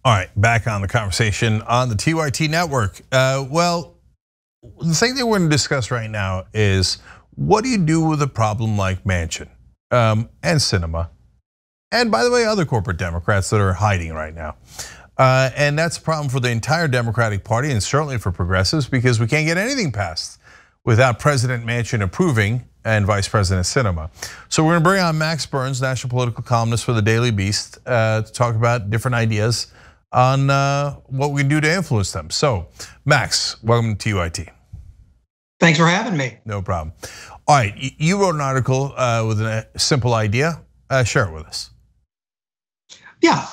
All right, back on the conversation on the TYT network. Well, the thing that we're going to discuss right now is what do you do with a problem like Manchin and Sinema, and by the way, other corporate Democrats that are hiding right now. And that's a problem for the entire Democratic Party and certainly for progressives because we can't get anything passed without President Manchin approving and Vice President Sinema. So we're going to bring on Max Burns, national political columnist for the Daily Beast, to talk about different ideas on what we can do to influence them. So, Max, welcome to TYT. Thanks for having me. No problem. All right, you wrote an article with a simple idea. Share it with us. Yeah,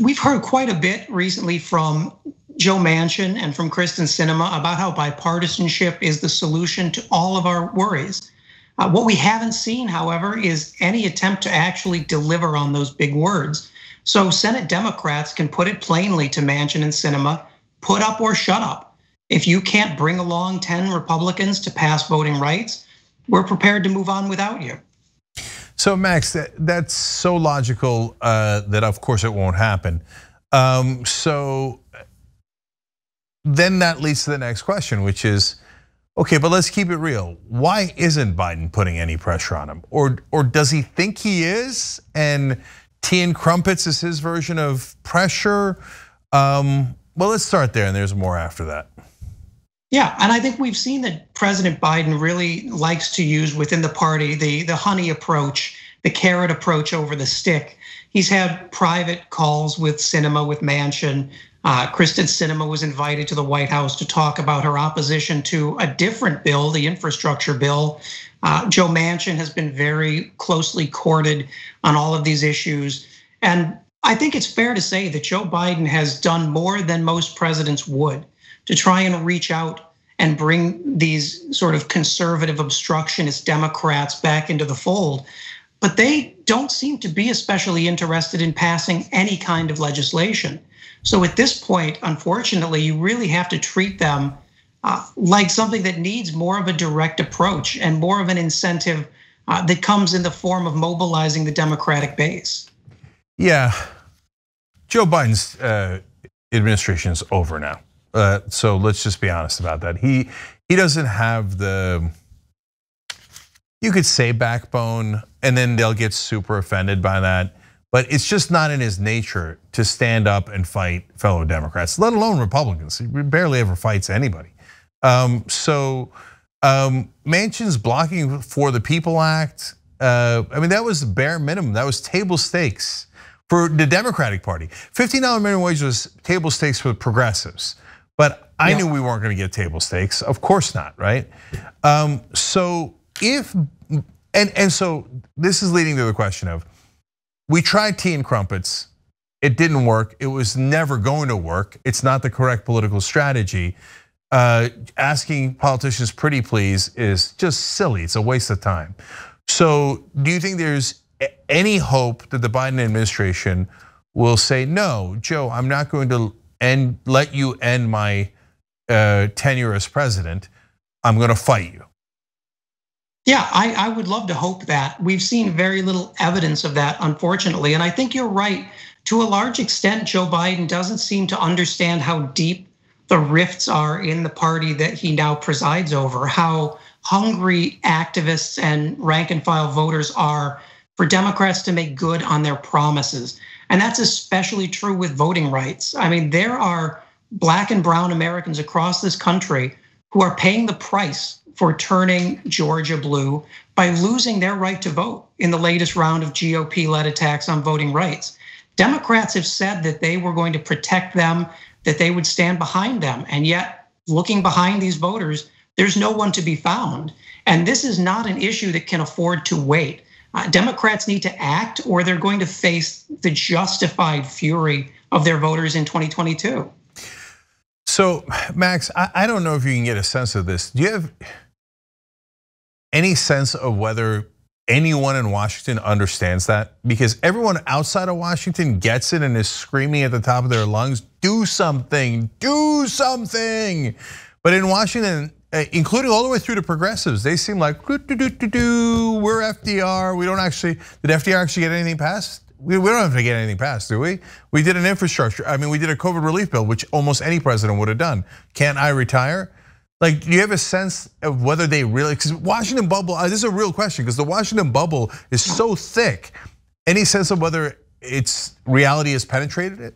we've heard quite a bit recently from Joe Manchin and from Kristen Sinema about how bipartisanship is the solution to all of our worries. What we haven't seen, however, is any attempt to actually deliver on those big words. So Senate Democrats can put it plainly to Manchin and Sinema, put up or shut up. If you can't bring along 10 Republicans to pass voting rights, we're prepared to move on without you. So Max, that's so logical that of course it won't happen. So then that leads to the next question, which is, okay, but let's keep it real. Why isn't Biden putting any pressure on him? Or does he think he is? And tea and crumpets is his version of pressure? Well, let's start there and there's more after that. Yeah, and I think we've seen that President Biden really likes to use within the party the honey approach, the carrot approach over the stick. He's had private calls with Sinema, with Manchin. Kristen Sinema was invited to the White House to talk about her opposition to a different bill, the infrastructure bill. Joe Manchin has been very closely courted on all of these issues. And I think it's fair to say that Joe Biden has done more than most presidents would to try and reach out and bring these sort of conservative obstructionist Democrats back into the fold. But they don't seem to be especially interested in passing any kind of legislation. So at this point, unfortunately, you really have to treat them like something that needs more of a direct approach and more of an incentive that comes in the form of mobilizing the Democratic base. Yeah, Joe Biden's administration is over now. So let's just be honest about that. He doesn't have the, you could say backbone, and then they'll get super offended by that. But it's just not in his nature to stand up and fight fellow Democrats, let alone Republicans. He barely ever fights anybody. So Manchin's blocking For the People Act. I mean, that was the bare minimum. That was table stakes for the Democratic Party. $15 minimum wage was table stakes for progressives. But I knew we weren't going to get table stakes. Of course not, right? So if, and so this is leading to the question of, we tried tea and crumpets, it didn't work, it was never going to work, it's not the correct political strategy. Asking politicians pretty please is just silly, it's a waste of time. So do you think there's any hope that the Biden administration will say, no, Joe, I'm not going to let you end my tenure as president, I'm going to fight you? Yeah, I would love to hope that. We've seen very little evidence of that, unfortunately. And I think you're right. To a large extent, Joe Biden doesn't seem to understand how deep the rifts are in the party that he now presides over, how hungry activists and rank and file voters are for Democrats to make good on their promises. And that's especially true with voting rights. I mean, there are Black and brown Americans across this country who are paying the price for turning Georgia blue by losing their right to vote in the latest round of GOP-led attacks on voting rights. Democrats have said that they were going to protect them, that they would stand behind them. And yet, looking behind these voters, there's no one to be found. And this is not an issue that can afford to wait. Democrats need to act or they're going to face the justified fury of their voters in 2022. So, Max, I don't know if you can get a sense of this. Do you have any sense of whether anyone in Washington understands that? Because everyone outside of Washington gets it and is screaming at the top of their lungs, do something, do something. But in Washington, including all the way through to progressives, they seem like, we're FDR, we don't actually, did FDR actually get anything passed? we don't have to get anything passed, do we? We did an infrastructure. I mean, we did a COVID relief bill, which almost any president would have done. Can't I retire? Like, do you have a sense of whether they really? Because Washington bubble. This is a real question because the Washington bubble is so thick. Any sense of whether its reality has penetrated it?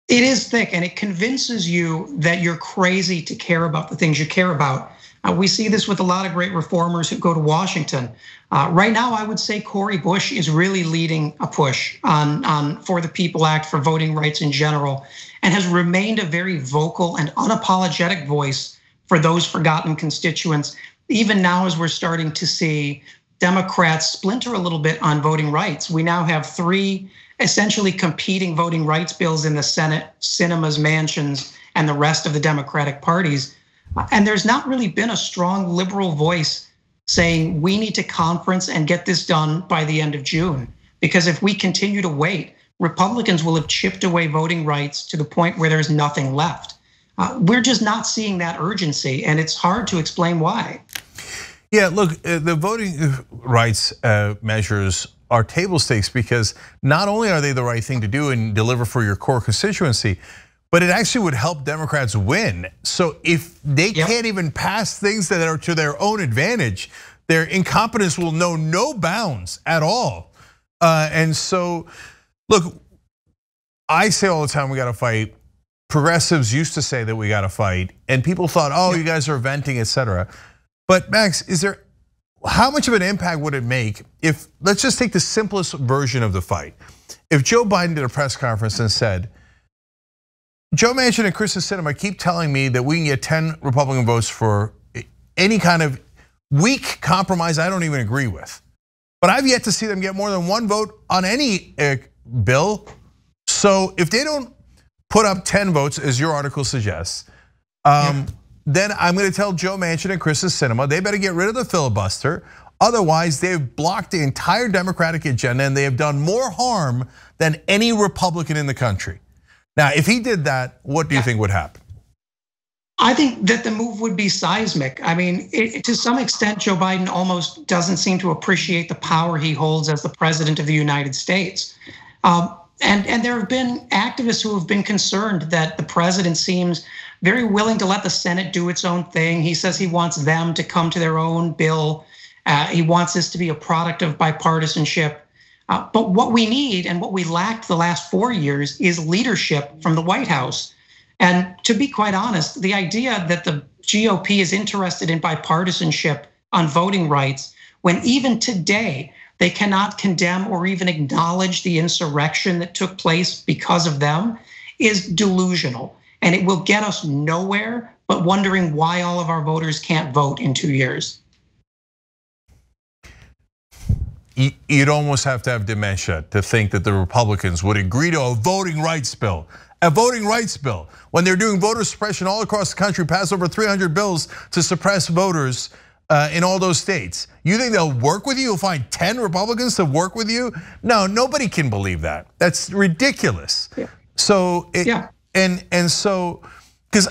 It is thick, and it convinces you that you're crazy to care about the things you care about. We see this with a lot of great reformers who go to Washington. Right now, I would say Cori Bush is really leading a push on For the People Act, for voting rights in general, and has remained a very vocal and unapologetic voice for those forgotten constituents. Even now, as we're starting to see Democrats splinter a little bit on voting rights, we now have 3 essentially competing voting rights bills in the Senate, Sinema's, Manchin's, and the rest of the Democratic parties. And there's not really been a strong liberal voice saying we need to conference and get this done by the end of June. Because if we continue to wait, Republicans will have chipped away voting rights to the point where there's nothing left. We're just not seeing that urgency, and it's hard to explain why. Yeah, look, the voting rights measures are table stakes because not only are they the right thing to do and deliver for your core constituency, but it actually would help Democrats win. So if they can't even pass things that are to their own advantage, their incompetence will know no bounds at all. And so, look, I say all the time we got to fight. Progressives used to say that we got to fight, and people thought, oh, you guys are venting, etc. But Max, how much of an impact would it make if, let's just take the simplest version of the fight. If Joe Biden did a press conference and said, Joe Manchin and Sinema keep telling me that we can get 10 Republican votes for any kind of weak compromise I don't even agree with. But I've yet to see them get more than 1 vote on any bill. So if they don't put up 10 votes, as your article suggests, then I'm going to tell Joe Manchin and Sinema they better get rid of the filibuster. Otherwise, they've blocked the entire Democratic agenda and they have done more harm than any Republican in the country. Now, if he did that, what do you think would happen? I think that the move would be seismic. I mean, to some extent, Joe Biden almost doesn't seem to appreciate the power he holds as the president of the United States. And there have been activists who have been concerned that the president seems very willing to let the Senate do its own thing. He says he wants them to come to their own bill. He wants this to be a product of bipartisanship. But what we need and what we lacked the last 4 years is leadership from the White House. And to be quite honest, the idea that the GOP is interested in bipartisanship on voting rights, when even today they cannot condemn or even acknowledge the insurrection that took place because of them, is delusional. And it will get us nowhere but wondering why all of our voters can't vote in 2 years. You'd almost have to have dementia to think that the Republicans would agree to a voting rights bill. A voting rights bill, when they're doing voter suppression all across the country, pass over 300 bills to suppress voters in all those states. You think they'll work with you? You'll find 10 Republicans to work with you? No, nobody can believe that. That's ridiculous. Yeah. So, and so, because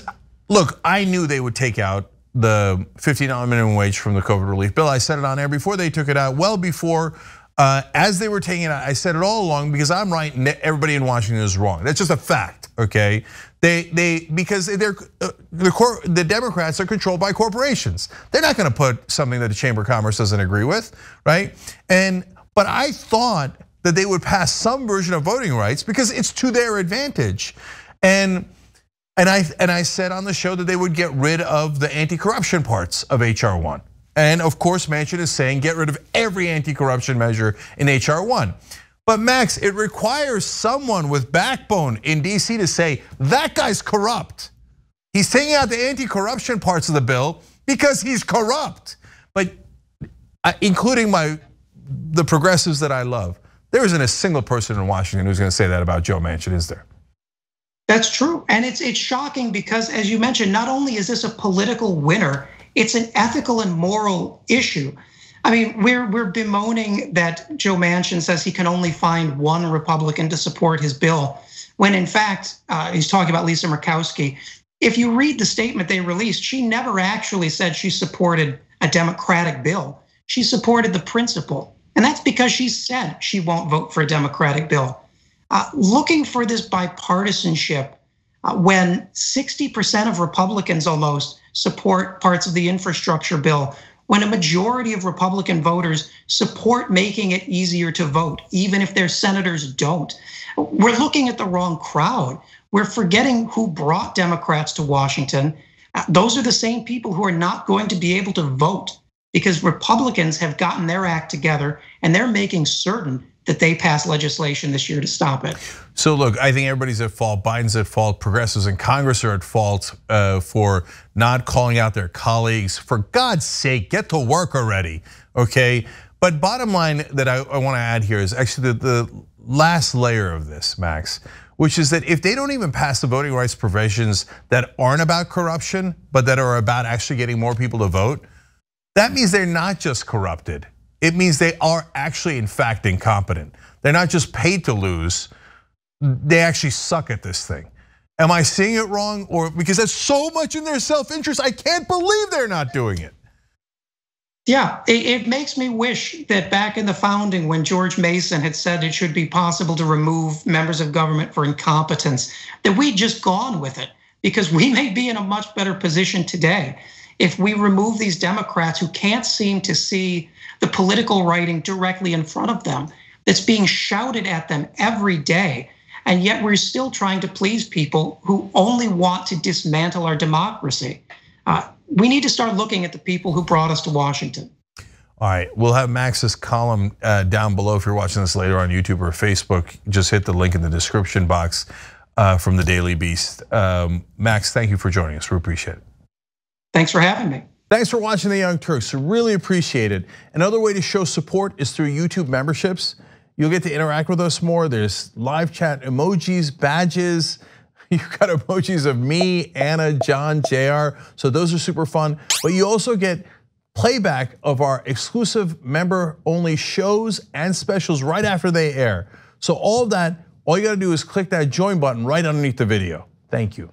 look, I knew they would take out the $15 minimum wage from the COVID relief bill. I said it on air before they took it out, well before, as they were taking it out. I said it all along because I'm right and everybody in Washington is wrong. That's just a fact, okay? Because the Democrats are controlled by corporations. They're not going to put something that the Chamber of Commerce doesn't agree with, right? But I thought that they would pass some version of voting rights because it's to their advantage. And I said on the show that they would get rid of the anti-corruption parts of HR 1. And of course, Manchin is saying get rid of every anti-corruption measure in HR 1. But Max, it requires someone with backbone in DC to say that guy's corrupt. He's taking out the anti-corruption parts of the bill because he's corrupt. But including the progressives that I love, there isn't a single person in Washington who's going to say that about Joe Manchin, is there? That's true, and it's shocking because, as you mentioned, not only is this a political winner, it's an ethical and moral issue. I mean, we're bemoaning that Joe Manchin says he can only find 1 Republican to support his bill, when in fact he's talking about Lisa Murkowski. If you read the statement they released, she never actually said she supported a Democratic bill. She supported the principle. And that's because she said she won't vote for a Democratic bill. Looking for this bipartisanship when 60% of Republicans almost support parts of the infrastructure bill, when a majority of Republican voters support making it easier to vote, even if their senators don't. We're looking at the wrong crowd. We're forgetting who brought Democrats to Washington. Those are the same people who are not going to be able to vote because Republicans have gotten their act together and they're making certain that they pass legislation this year to stop it. So look, I think everybody's at fault. Biden's at fault. Progressives in Congress are at fault for not calling out their colleagues. For God's sake, get to work already, okay? But bottom line that I want to add here is actually the last layer of this, Max, which is that if they don't even pass the voting rights provisions that aren't about corruption, but that are about actually getting more people to vote, that means they're not just corrupted. It means they are actually, in fact, incompetent. They're not just paid to lose, they actually suck at this thing. Am I seeing it wrong? Or because that's so much in their self-interest, I can't believe they're not doing it. Yeah, it makes me wish that back in the founding when George Mason had said it should be possible to remove members of government for incompetence, that we'd just gone with it because we may be in a much better position today if we remove these Democrats who can't seem to see the political writing directly in front of them that's being shouted at them every day. And yet we're still trying to please people who only want to dismantle our democracy. We need to start looking at the people who brought us to Washington. All right, we'll have Max's column down below if you're watching this later on YouTube or Facebook. Just hit the link in the description box from the Daily Beast. Max, thank you for joining us. We appreciate it. Thanks for having me. Thanks for watching the Young Turks. Really appreciate it. Another way to show support is through YouTube memberships. You'll get to interact with us more. There's live chat, emojis, badges. You've got emojis of me, Anna, John, JR. So those are super fun. But you also get playback of our exclusive member-only shows and specials right after they air. So all of that, all you gotta do is click that join button right underneath the video. Thank you.